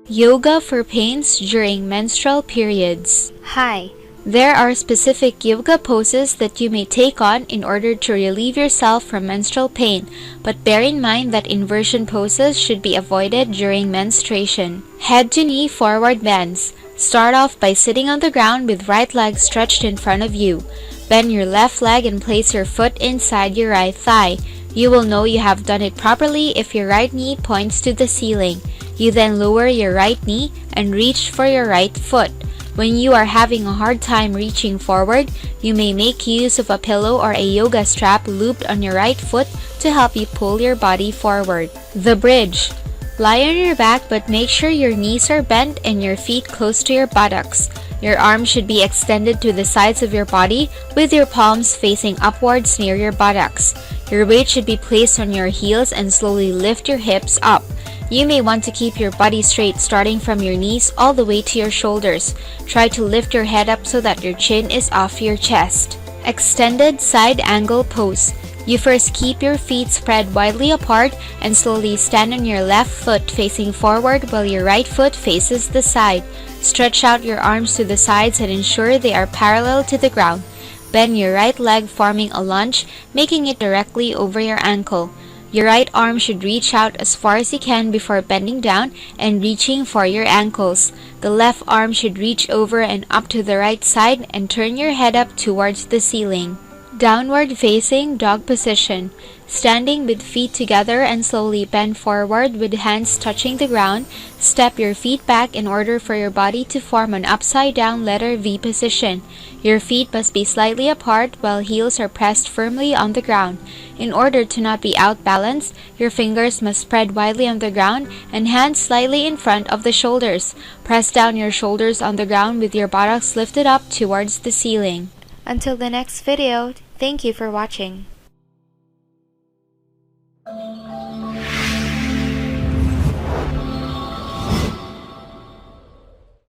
Yoga for pains during menstrual periods. Hi. There are specific yoga poses that you may take on in order to relieve yourself from menstrual pain, but bear in mind that inversion poses should be avoided during menstruation. Head to knee forward bends. Start off by sitting on the ground with right leg stretched in front of you. Bend your left leg and place your foot inside your right thigh. You will know you have done it properly if your right knee points to the ceiling. You then lower your right knee and reach for your right foot. When you are having a hard time reaching forward, you may make use of a pillow or a yoga strap looped on your right foot to help you pull your body forward. The bridge. Lie on your back but make sure your knees are bent and your feet close to your buttocks. Your arms should be extended to the sides of your body with your palms facing upwards near your buttocks. Your weight should be placed on your heels and slowly lift your hips up. You may want to keep your body straight starting from your knees all the way to your shoulders. Try to lift your head up so that your chin is off your chest. Extended side angle pose. You first keep your feet spread widely apart and slowly stand on your left foot facing forward while your right foot faces the side. Stretch out your arms to the sides and ensure they are parallel to the ground. Bend your right leg forming a lunge, making it directly over your ankle. Your right arm should reach out as far as you can before bending down and reaching for your ankles. The left arm should reach over and up to the right side and turn your head up towards the ceiling. Downward facing dog position. Standing with feet together and slowly bend forward with hands touching the ground, step your feet back in order for your body to form an upside down letter V position. Your feet must be slightly apart while heels are pressed firmly on the ground. In order to not be out-balanced, your fingers must spread widely on the ground and hands slightly in front of the shoulders. Press down your shoulders on the ground with your buttocks lifted up towards the ceiling. Until the next video, thank you for watching.